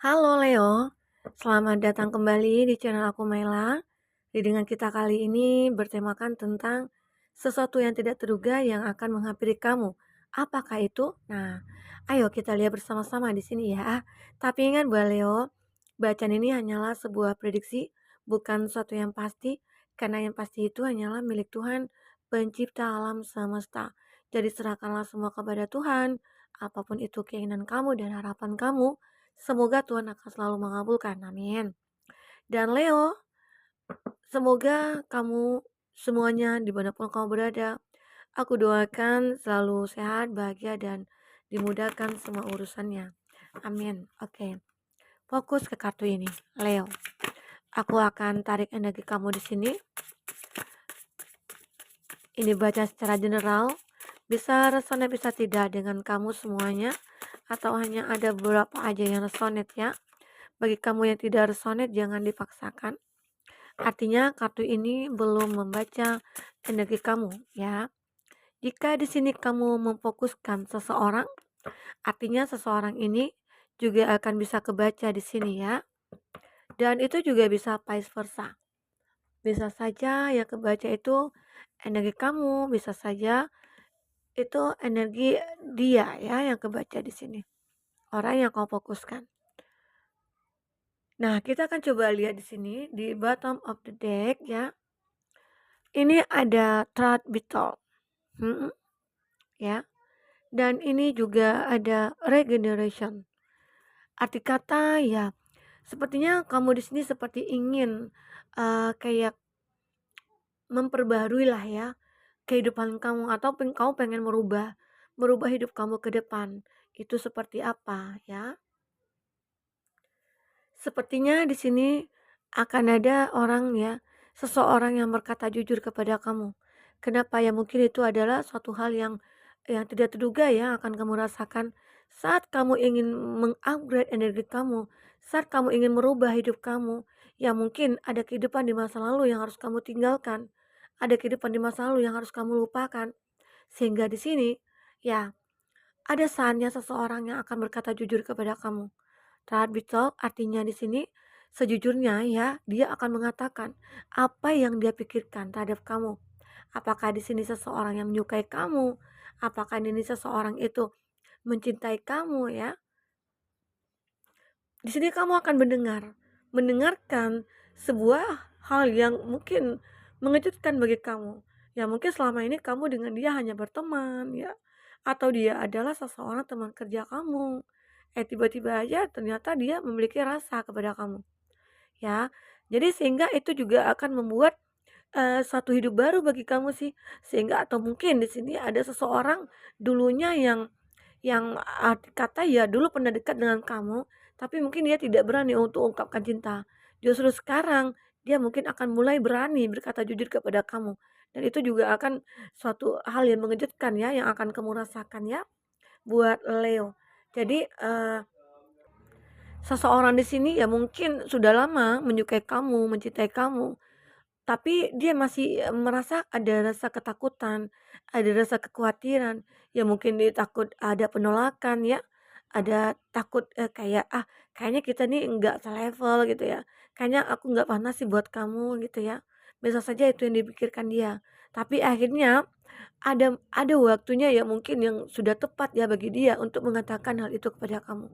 Halo Leo, selamat datang kembali di channel aku Mela. Dengan kita kali ini bertemakan tentang sesuatu yang tidak terduga yang akan menghampiri kamu. Apakah itu? Nah, ayo kita lihat bersama-sama di sini ya. Tapi ingat buat Leo, bacaan ini hanyalah sebuah prediksi, bukan sesuatu yang pasti, karena yang pasti itu hanyalah milik Tuhan, pencipta alam semesta. Jadi serahkanlah semua kepada Tuhan, apapun itu keinginan kamu dan harapan kamu. Semoga Tuhan akan selalu mengabulkan, amin. Dan Leo, semoga kamu semuanya dimanapun kamu berada, aku doakan selalu sehat, bahagia, dan dimudahkan semua urusannya. Amin. Oke, fokus ke kartu ini, Leo. Aku akan tarik energi kamu di sini. Ini baca secara general, bisa resonate bisa tidak dengan kamu semuanya, atau hanya ada beberapa aja yang resonate ya. Bagi kamu yang tidak resonate, jangan dipaksakan. Artinya kartu ini belum membaca energi kamu ya. Jika di sini kamu memfokuskan seseorang, artinya seseorang ini juga akan bisa kebaca di sini ya. Dan itu juga bisa vice versa. Bisa saja yang kebaca itu energi kamu, bisa saja itu energi dia ya yang kebaca di sini. Orang yang kau fokuskan. Nah, kita akan coba lihat di sini di bottom of the deck ya. Ini ada Trust Beetle. Ya. Dan ini juga ada regeneration. Arti kata ya, sepertinya kamu di sini seperti ingin kayak memperbarui lah ya kehidupan kamu, atau kamu pengen merubah hidup kamu ke depan. Itu seperti apa ya? Sepertinya di sini akan ada orang ya, seseorang yang berkata jujur kepada kamu. Kenapa ya? Mungkin itu adalah suatu hal yang tidak terduga ya akan kamu rasakan saat kamu ingin mengupgrade energi kamu, saat kamu ingin merubah hidup kamu. Ya mungkin ada kehidupan di masa lalu yang harus kamu tinggalkan, ada kehidupan di masa lalu yang harus kamu lupakan. Sehingga di sini ya ada saatnya seseorang yang akan berkata jujur kepada kamu. Saat Beetle artinya di sini sejujurnya ya, dia akan mengatakan apa yang dia pikirkan terhadap kamu. Apakah di sini seseorang yang menyukai kamu? Apakah ini seseorang itu mencintai kamu ya? Di sini kamu akan mendengarkan sebuah hal yang mungkin mengejutkan bagi kamu. Ya mungkin selama ini kamu dengan dia hanya berteman ya, atau dia adalah seseorang teman kerja kamu. Tiba-tiba aja ternyata dia memiliki rasa kepada kamu. Ya, jadi sehingga itu juga akan membuat suatu hidup baru bagi kamu sih. Sehingga atau mungkin di sini ada seseorang dulunya yang arti kata ya dulu pernah dekat dengan kamu, tapi mungkin dia tidak berani untuk ungkapkan cinta. Justru sekarang dia mungkin akan mulai berani berkata jujur kepada kamu. Dan itu juga akan suatu hal yang mengejutkan ya yang akan kamu rasakan ya buat Leo. Jadi seseorang di sini ya mungkin sudah lama menyukai kamu, mencintai kamu, tapi dia masih merasa ada rasa ketakutan, ada rasa kekhawatiran. Ya mungkin dia takut ada penolakan ya, ada takut kayak, "Ah, kayaknya kita nih nggak selevel," gitu ya. "Kayaknya aku nggak pantas sih buat kamu," gitu ya. Bisa saja itu yang dipikirkan dia. Tapi akhirnya ada waktunya ya mungkin yang sudah tepat ya bagi dia untuk mengatakan hal itu kepada kamu.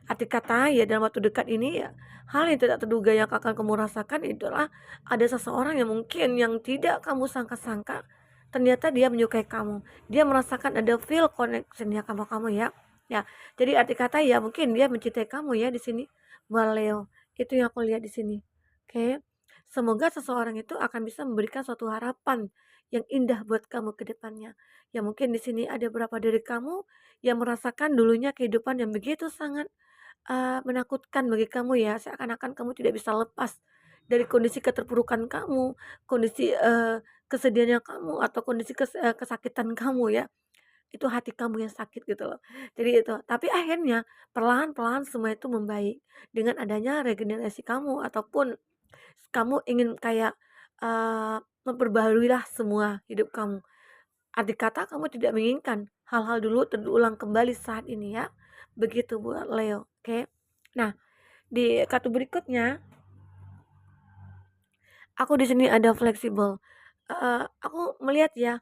Arti kata ya dalam waktu dekat ini ya, hal yang tidak terduga yang akan kamu rasakan itulah ada seseorang yang mungkin yang tidak kamu sangka-sangka, ternyata dia menyukai kamu. Dia merasakan ada feel connection-nya sama kamu ya. Ya, jadi arti kata ya mungkin dia mencintai kamu ya di sini, Mbak Leo. Itu yang aku lihat di sini. Oke. Semoga seseorang itu akan bisa memberikan suatu harapan yang indah buat kamu ke depannya. Ya mungkin di sini ada beberapa dari kamu yang merasakan dulunya kehidupan yang begitu sangat menakutkan bagi kamu ya, seakan-akan kamu tidak bisa lepas dari kondisi keterpurukan kamu, kondisi, kesedihannya kamu, atau kondisi kesakitan kamu ya, itu hati kamu yang sakit gitu loh. Jadi itu, tapi akhirnya perlahan-perlahan semua itu membaik dengan adanya regenerasi kamu ataupun kamu ingin kayak, memperbaharuilah semua hidup kamu. Arti kata kamu tidak menginginkan hal-hal dulu terulang kembali saat ini ya, begitu buat Leo, oke. Nah, Di kartu berikutnya, aku di sini ada fleksibel. Aku melihat ya,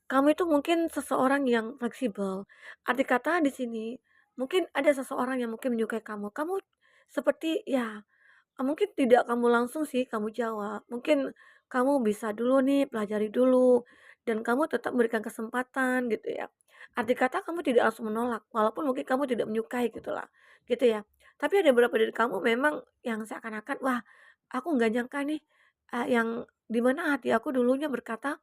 kamu itu mungkin seseorang yang fleksibel. Arti kata di sini, mungkin ada seseorang yang mungkin menyukai kamu. Kamu seperti ya, mungkin tidak kamu langsung sih kamu jawab. Mungkin kamu bisa dulu nih pelajari dulu dan kamu tetap memberikan kesempatan gitu ya. Arti kata kamu tidak langsung menolak walaupun mungkin kamu tidak menyukai gitulah, gitu ya. Tapi ada beberapa dari kamu memang yang seakan-akan, wah aku nggak nyangka nih, yang dimana hati aku dulunya berkata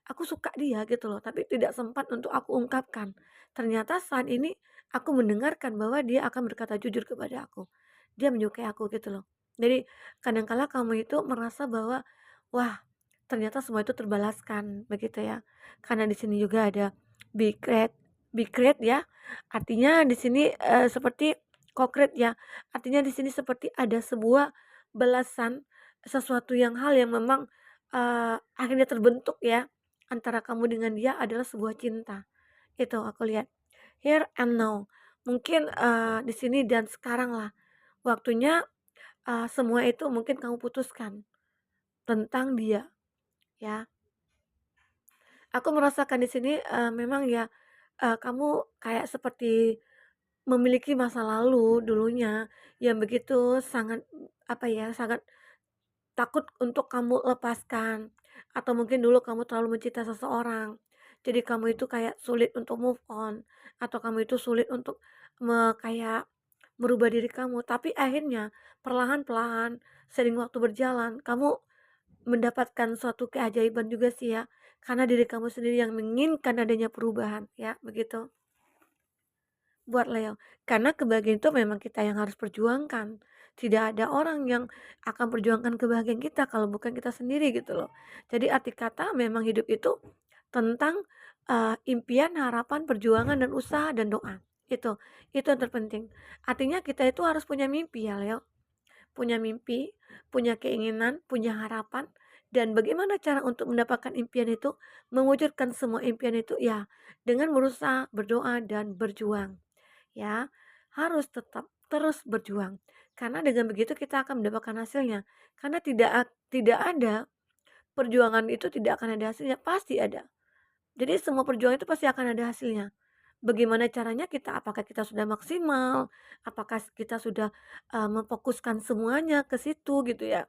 aku suka dia gitu loh, tapi tidak sempat untuk aku ungkapkan. Ternyata saat ini aku mendengarkan bahwa dia akan berkata jujur kepada aku. Dia menyukai aku gitu loh. Jadi kadangkala kamu itu merasa bahwa wah, ternyata semua itu terbalaskan begitu ya. Karena di sini juga ada be great ya. Artinya di sini seperti konkret ya. Artinya di sini seperti ada sebuah balasan sesuatu yang hal yang memang akhirnya terbentuk ya antara kamu dengan dia adalah sebuah cinta. Itu aku lihat. Here and now. Mungkin, di sini dan sekarang lah. Waktunya, semua itu mungkin kamu putuskan tentang dia, ya. Aku merasakan di sini, memang ya, kamu kayak seperti memiliki masa lalu dulunya yang begitu sangat, apa ya, sangat takut untuk kamu lepaskan, atau mungkin dulu kamu terlalu mencintai seseorang, jadi kamu itu kayak sulit untuk move on, atau kamu itu sulit untuk kayak merubah diri kamu. Tapi akhirnya perlahan-lahan sering waktu berjalan, kamu mendapatkan suatu keajaiban juga sih ya, karena diri kamu sendiri yang menginginkan adanya perubahan ya, begitu. Buat Leo, karena kebahagiaan itu memang kita yang harus perjuangkan. Tidak ada orang yang akan perjuangkan kebahagiaan kita kalau bukan kita sendiri gitu loh. Jadi arti kata memang hidup itu tentang impian, harapan, perjuangan dan usaha dan doa. Itu yang terpenting. Artinya kita itu harus punya mimpi ya Leo. Punya mimpi, punya keinginan, punya harapan dan bagaimana cara untuk mendapatkan impian itu, mewujudkan semua impian itu ya dengan berusaha, berdoa dan berjuang ya, harus tetap terus berjuang. Karena dengan begitu kita akan mendapatkan hasilnya. Karena tidak ada perjuangan itu tidak akan ada hasilnya, pasti ada. Jadi semua perjuangan itu pasti akan ada hasilnya. Bagaimana caranya kita, apakah kita sudah maksimal, apakah kita sudah memfokuskan semuanya ke situ gitu ya.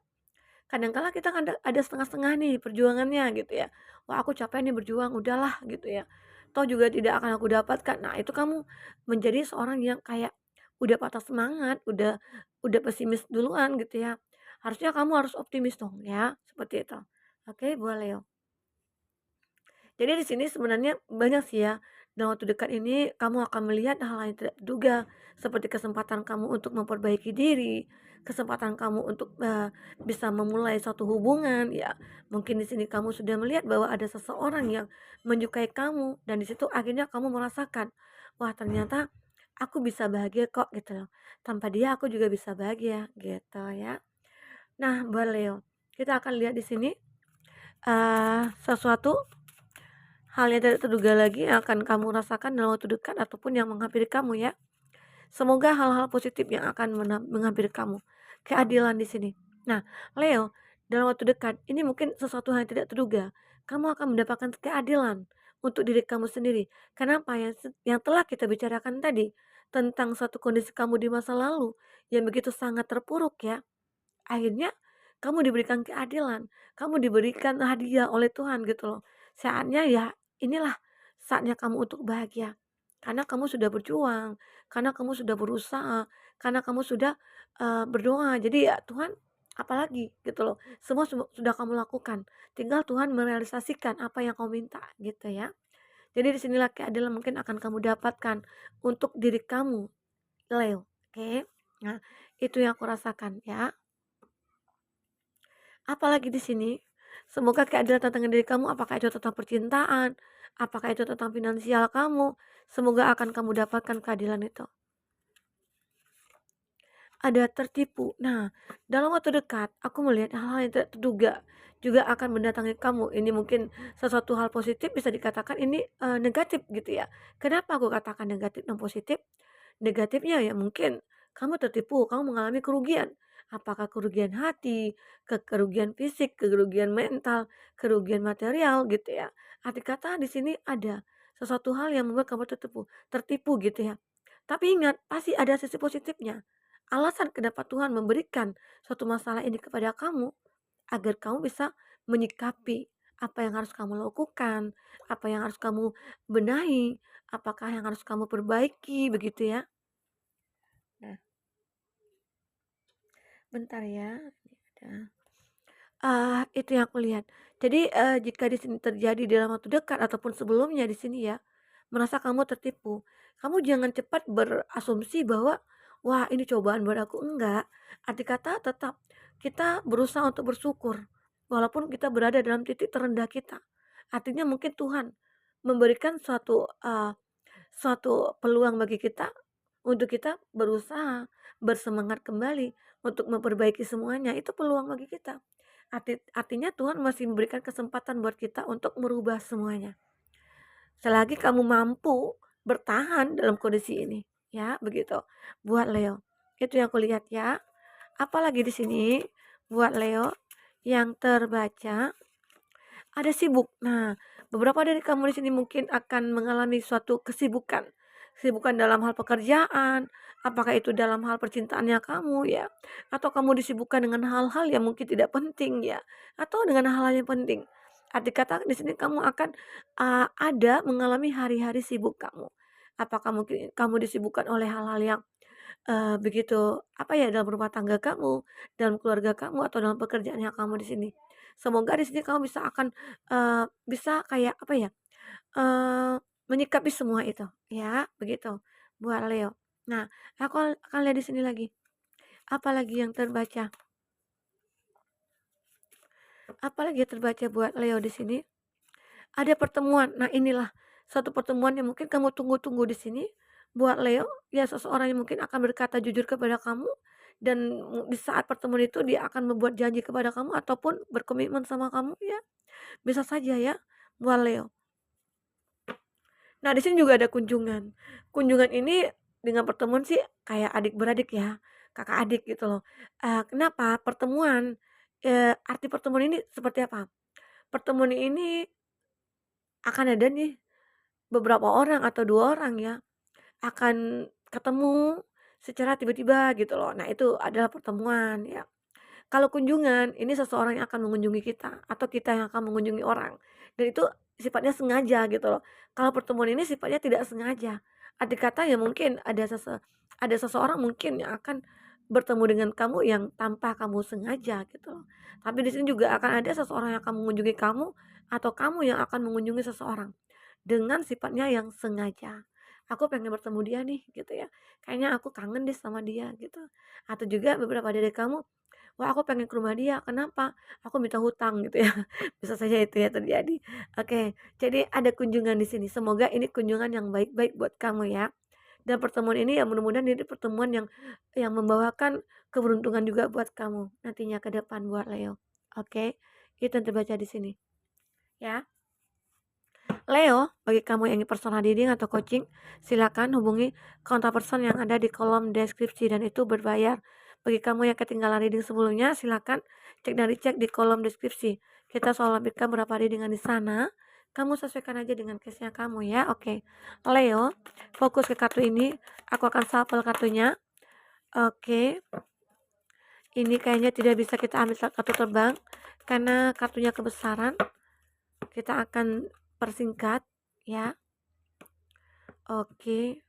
Kadang-kala kita kan ada setengah-setengah nih perjuangannya gitu ya. Wah aku capek nih berjuang, udahlah gitu ya. Toh juga tidak akan aku dapatkan. Nah itu kamu menjadi seorang yang kayak udah patah semangat, udah pesimis duluan gitu ya. Harusnya kamu harus optimis dong ya, seperti itu. Oke, boleh. Jadi di sini sebenarnya banyak sih ya, dalam waktu dekat ini kamu akan melihat hal-hal yang tidak terduga, seperti kesempatan kamu untuk memperbaiki diri, kesempatan kamu untuk bisa memulai suatu hubungan, ya. Mungkin di sini kamu sudah melihat bahwa ada seseorang yang menyukai kamu dan di situ akhirnya kamu merasakan, wah ternyata aku bisa bahagia kok gitu loh. Tanpa dia aku juga bisa bahagia gitu ya. Nah, buat Leo, kita akan lihat di sini sesuatu hal yang tidak terduga lagi yang akan kamu rasakan dalam waktu dekat ataupun yang menghampiri kamu ya. Semoga hal-hal positif yang akan menghampiri kamu. Keadilan di sini. Nah, Leo, dalam waktu dekat ini mungkin sesuatu hal yang tidak terduga. Kamu akan mendapatkan keadilan untuk diri kamu sendiri. Kenapa? Yang telah kita bicarakan tadi tentang suatu kondisi kamu di masa lalu yang begitu sangat terpuruk ya. Akhirnya kamu diberikan keadilan, kamu diberikan hadiah oleh Tuhan gitu loh. Saatnya ya inilah saatnya kamu untuk bahagia. Karena kamu sudah berjuang, karena kamu sudah berusaha, karena kamu sudah berdoa. Jadi ya Tuhan apalagi gitu loh. Semua sudah kamu lakukan. Tinggal Tuhan merealisasikan apa yang kamu minta gitu ya. Jadi disinilah keadilan mungkin akan kamu dapatkan untuk diri kamu, Leo. Oke. Nah, itu yang aku rasakan ya. Apalagi di sini, semoga keadilan tentang diri kamu, apakah itu tentang percintaan, apakah itu tentang finansial kamu, semoga akan kamu dapatkan keadilan itu. Ada tertipu. Nah, dalam waktu dekat, aku melihat hal-hal yang tidak terduga juga akan mendatangi kamu. Ini mungkin sesuatu hal positif bisa dikatakan ini negatif gitu ya. Kenapa aku katakan negatif dan positif? Negatifnya ya mungkin kamu tertipu, kamu mengalami kerugian. Apakah kerugian hati, kerugian fisik, kerugian mental, kerugian material gitu ya. Arti kata di sini ada sesuatu hal yang membuat kamu tertipu gitu ya. Tapi ingat, pasti ada sisi positifnya. Alasan kenapa Tuhan memberikan suatu masalah ini kepada kamu agar kamu bisa menyikapi apa yang harus kamu lakukan, apa yang harus kamu benahi, apakah yang harus kamu perbaiki begitu ya. Nah, bentar ya. Ini ada. Itu yang aku lihat. Jadi, jika di sini terjadi dalam waktu dekat ataupun sebelumnya di sini ya, merasa kamu tertipu, kamu jangan cepat berasumsi bahwa, "Wah, ini cobaan buat aku." Enggak. Arti kata tetap kita berusaha untuk bersyukur, walaupun kita berada dalam titik terendah kita. Artinya mungkin Tuhan memberikan suatu peluang bagi kita untuk kita berusaha, bersemangat kembali untuk memperbaiki semuanya, itu peluang bagi kita. Artinya Tuhan masih memberikan kesempatan buat kita untuk merubah semuanya. Selagi kamu mampu bertahan dalam kondisi ini, ya begitu. Buat Leo, itu yang aku lihat ya. Apalagi di sini buat Leo yang terbaca ada sibuk. Nah, beberapa dari kamu di sini mungkin akan mengalami suatu kesibukan. Kesibukan dalam hal pekerjaan, apakah itu dalam hal percintaannya kamu ya, atau kamu disibukkan dengan hal-hal yang mungkin tidak penting ya, atau dengan hal-hal yang penting. Arti kata di sini kamu akan ada mengalami hari-hari sibuk kamu. Apakah mungkin kamu disibukkan oleh hal-hal yang begitu, apa ya, dalam rumah tangga kamu, dalam keluarga kamu, atau dalam pekerjaannya kamu di sini. Semoga di sini kamu bisa kayak, apa ya, eee, menyikapi semua itu, ya, begitu, buat Leo. Nah, aku akan lihat di sini lagi, apalagi yang terbaca apalagi yang terbaca buat Leo di sini, ada pertemuan. Nah, inilah suatu pertemuan yang mungkin kamu tunggu-tunggu di sini buat Leo, ya seseorang yang mungkin akan berkata jujur kepada kamu dan di saat pertemuan itu dia akan membuat janji kepada kamu ataupun berkomitmen sama kamu ya, bisa saja ya buat Leo. Nah, di sini juga ada kunjungan. Kunjungan ini dengan pertemuan sih kayak adik beradik ya, kakak adik gitu loh. Kenapa? Arti pertemuan ini seperti apa? Pertemuan ini akan ada nih beberapa orang atau 2 orang ya, akan ketemu secara tiba-tiba gitu loh. Nah, itu adalah pertemuan ya. Kalau kunjungan, ini seseorang yang akan mengunjungi kita atau kita yang akan mengunjungi orang dan itu sifatnya sengaja gitu loh. Kalau pertemuan ini sifatnya tidak sengaja. Arti kata ya mungkin ada seseorang mungkin yang akan bertemu dengan kamu yang tanpa kamu sengaja gitu loh. Tapi di sini juga akan ada seseorang yang akan mengunjungi kamu atau kamu yang akan mengunjungi seseorang dengan sifatnya yang sengaja. Aku pengen bertemu dia nih gitu ya. Kayaknya aku kangen deh sama dia gitu. Atau juga beberapa dari kamu, "Wah, aku pengen ke rumah dia, kenapa? Aku minta hutang," gitu ya. Bisa saja itu ya terjadi. Oke, jadi ada kunjungan di sini. Semoga ini kunjungan yang baik-baik buat kamu ya. Dan pertemuan ini ya mudah-mudahan ini pertemuan yang membawakan keberuntungan juga buat kamu nantinya ke depan buat Leo. Oke, itu yang terbaca di sini ya. Leo, bagi kamu yang ingin personal reading atau coaching, silakan hubungi kontak person yang ada di kolom deskripsi dan itu berbayar. Bagi kamu yang ketinggalan reading sebelumnya, silakan cek di kolom deskripsi. Kita selalu lampirkan berapa readingan di sana. Kamu sesuaikan aja dengan case-nya kamu ya. Oke. Leo, fokus ke kartu ini. Aku akan shuffle kartunya. Oke. Ini kayaknya tidak bisa kita ambil kartu terbang karena kartunya kebesaran. Kita akan persingkat ya. Oke.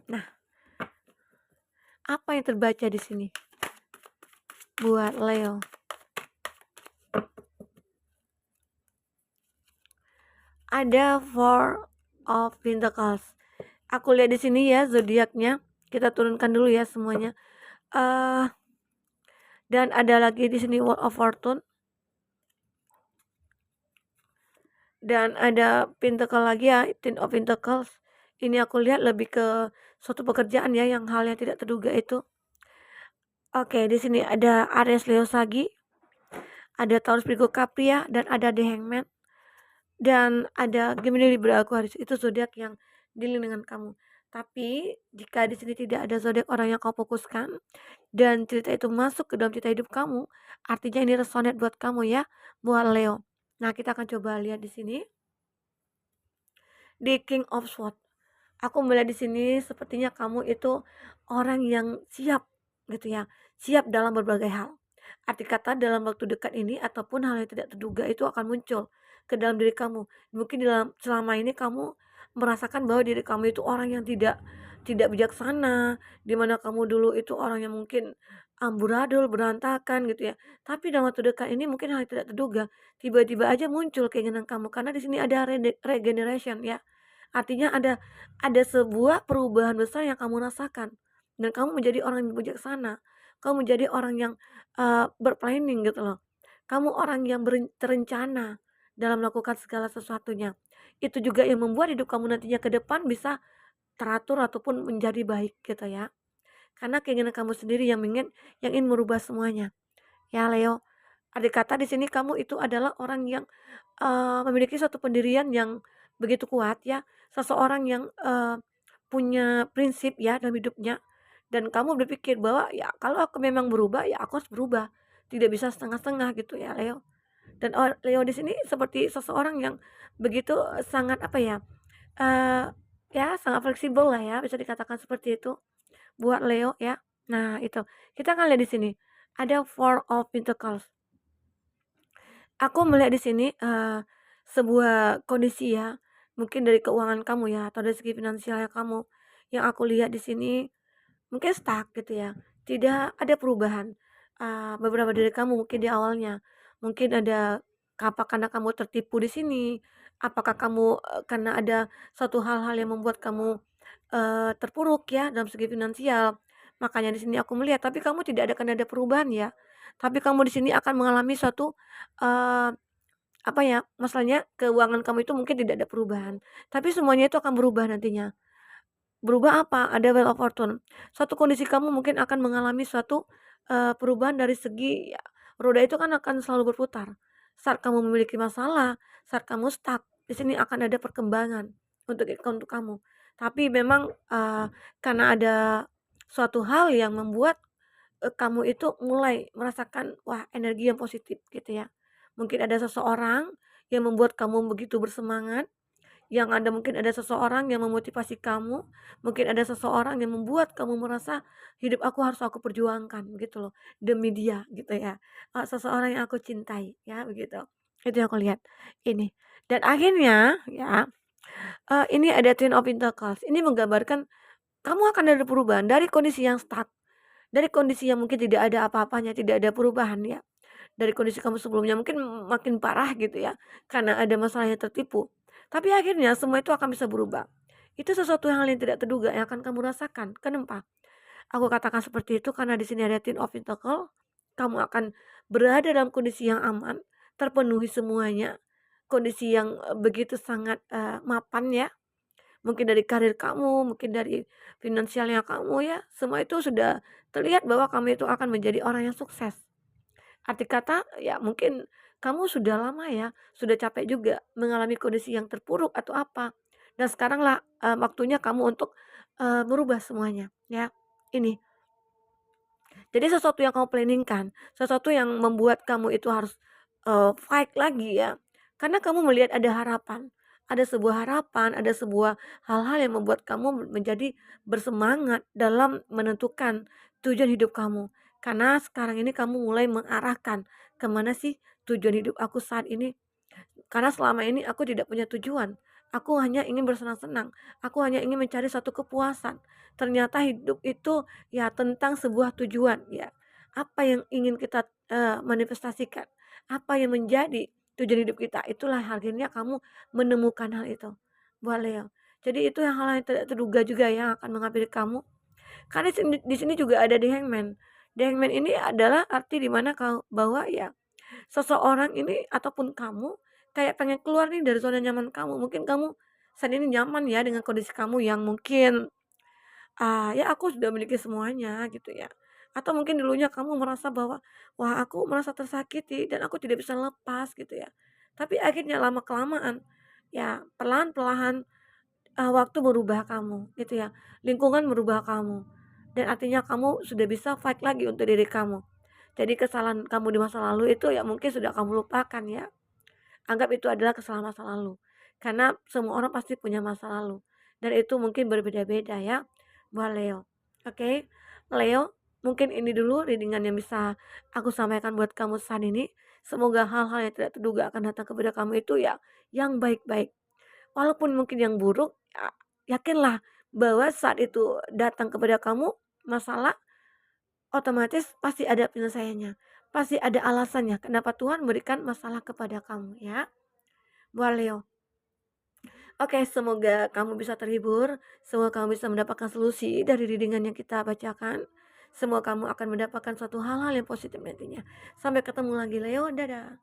Nah, apa yang terbaca di sini buat Leo? Ada Four of Pentacles. Aku lihat di sini ya zodiaknya. Kita turunkan dulu ya semuanya. Dan ada lagi di sini Wheel of Fortune. Dan ada Pentacle lagi ya, Ten of Pentacles. Ini aku lihat lebih ke suatu pekerjaan ya yang hal yang tidak terduga itu. Oke, di sini ada Aries Leo Sagi, ada Taurus Virgo Capria dan ada The Hangman. Dan ada Gemini Libra Aquarius, itu zodiak yang dealing dengan kamu. Tapi jika di sini tidak ada zodiak orang yang kau fokuskan dan cerita itu masuk ke dalam cerita hidup kamu, artinya ini resonate buat kamu ya, buat Leo. Nah, kita akan coba lihat di sini di King of Swords. Aku melihat di sini sepertinya kamu itu orang yang siap gitu ya, siap dalam berbagai hal. Arti kata dalam waktu dekat ini ataupun hal yang tidak terduga itu akan muncul ke dalam diri kamu. Mungkin dalam selama ini kamu merasakan bahwa diri kamu itu orang yang tidak bijaksana, di mana kamu dulu itu orang yang mungkin amburadul, berantakan gitu ya. Tapi dalam waktu dekat ini mungkin hal yang tidak terduga, tiba-tiba aja muncul keinginan kamu karena di sini ada regeneration ya. Artinya ada sebuah perubahan besar yang kamu rasakan dan kamu menjadi orang yang bijaksana. Kamu menjadi orang yang, ber-planning gitu loh. Kamu orang yang terencana dalam melakukan segala sesuatunya. Itu juga yang membuat hidup kamu nantinya ke depan bisa teratur ataupun menjadi baik gitu ya. Karena keinginan kamu sendiri yang ingin merubah semuanya. Ya Leo, andai kata di sini kamu itu adalah orang yang, memiliki suatu pendirian yang begitu kuat ya, seseorang yang, punya prinsip ya dalam hidupnya, dan kamu berpikir bahwa, "Ya kalau aku memang berubah, ya aku harus berubah, tidak bisa setengah-setengah," gitu ya Leo. Dan Leo di sini seperti seseorang yang begitu, sangat apa ya, eee, ya sangat fleksibel lah ya, bisa dikatakan seperti itu buat Leo ya. Nah itu, kita akan lihat di sini, ada Four of Pentacles. Aku melihat di sini, sebuah kondisi ya, mungkin dari keuangan kamu ya, atau dari segi finansialnya kamu, yang aku lihat di sini mungkin stuck gitu ya, tidak ada perubahan, beberapa dari kamu mungkin di awalnya, mungkin ada apa karena kamu tertipu di sini, apakah kamu, karena ada suatu hal-hal yang membuat kamu, terpuruk ya dalam segi finansial, makanya di sini aku melihat tapi kamu tidak akan ada perubahan ya, tapi kamu di sini akan mengalami suatu, eee, apa ya, masalahnya keuangan kamu itu mungkin tidak ada perubahan, tapi semuanya itu akan berubah nantinya. Berubah apa? Ada Wheel of Fortune. Suatu kondisi kamu mungkin akan mengalami suatu, perubahan dari segi ya, roda itu kan akan selalu berputar. Saat kamu memiliki masalah, saat kamu stuck, di sini akan ada perkembangan untuk kamu. Tapi memang, karena ada suatu hal yang membuat, kamu itu mulai merasakan, wah energi yang positif gitu ya. Mungkin ada seseorang yang membuat kamu begitu bersemangat, yang ada mungkin ada seseorang yang memotivasi kamu, mungkin ada seseorang yang membuat kamu merasa, "Hidup aku harus aku perjuangkan," gitu loh, demi dia gitu ya, seseorang yang aku cintai ya begitu. Itu yang aku lihat, ini. Dan akhirnya ya, ini ada Ten of Pentacles, ini menggambarkan kamu akan ada perubahan dari kondisi yang stuck, dari kondisi yang mungkin tidak ada apa-apanya, tidak ada perubahan ya, dari kondisi kamu sebelumnya mungkin makin parah gitu ya, karena ada masalah yang tertipu. Tapi akhirnya semua itu akan bisa berubah. Itu sesuatu hal yang tidak terduga yang akan kamu rasakan. Kenapa? Aku katakan seperti itu karena di sini ada Ten of Pentacle, kamu akan berada dalam kondisi yang aman, terpenuhi semuanya, kondisi yang, begitu sangat, mapan ya. Mungkin dari karir kamu, mungkin dari finansialnya kamu ya, semua itu sudah terlihat bahwa kamu itu akan menjadi orang yang sukses. Arti kata, ya mungkin kamu sudah lama ya, sudah capek juga mengalami kondisi yang terpuruk atau apa. Dan sekaranglah, waktunya kamu untuk, merubah semuanya, ya. Ini, jadi sesuatu yang kamu planningkan, sesuatu yang membuat kamu itu harus, fight lagi ya, karena kamu melihat ada harapan. Ada sebuah harapan, ada sebuah hal-hal yang membuat kamu menjadi bersemangat dalam menentukan tujuan hidup kamu. Karena sekarang ini kamu mulai mengarahkan, kemana sih tujuan hidup aku saat ini? Karena selama ini aku tidak punya tujuan. Aku hanya ingin bersenang-senang. Aku hanya ingin mencari satu kepuasan. Ternyata hidup itu ya tentang sebuah tujuan ya. Apa yang ingin kita manifestasikan? Apa yang menjadi tujuan hidup kita? Itulah akhirnya kamu menemukan hal itu. Buat Leo. Jadi itu yang hal yang tidak terduga juga yang akan menghampiri kamu. Karena di sini juga ada The Hangman. The Hangman ini adalah arti di mana bahwa ya seseorang ini ataupun kamu kayak pengen keluar nih dari zona nyaman kamu. Mungkin kamu saat ini nyaman ya dengan kondisi kamu yang mungkin, ya aku sudah memiliki semuanya gitu ya. Atau mungkin dulunya kamu merasa bahwa, wah aku merasa tersakiti dan aku tidak bisa lepas gitu ya. Tapi akhirnya lama-kelamaan, ya pelan-pelan waktu merubah kamu gitu ya, lingkungan merubah kamu, dan artinya kamu sudah bisa fight lagi untuk diri kamu. Jadi kesalahan kamu di masa lalu itu ya mungkin sudah kamu lupakan ya. Anggap itu adalah kesalahan masa lalu. Karena semua orang pasti punya masa lalu. Dan itu mungkin berbeda-beda ya buat Leo. Oke, Leo, mungkin ini dulu readingan yang bisa aku sampaikan buat kamu saat ini. Semoga hal-hal yang tidak terduga akan datang kepada kamu itu ya yang baik-baik. Walaupun mungkin yang buruk, yakinlah bahwa saat itu datang kepada kamu masalah, otomatis pasti ada penyelesaiannya. Pasti ada alasannya kenapa Tuhan berikan masalah kepada kamu ya. Buat Leo. Oke, semoga kamu bisa terhibur, semoga kamu bisa mendapatkan solusi dari readingan yang kita bacakan. Semoga kamu akan mendapatkan suatu hal-hal yang positif nantinya. Sampai ketemu lagi Leo, dadah.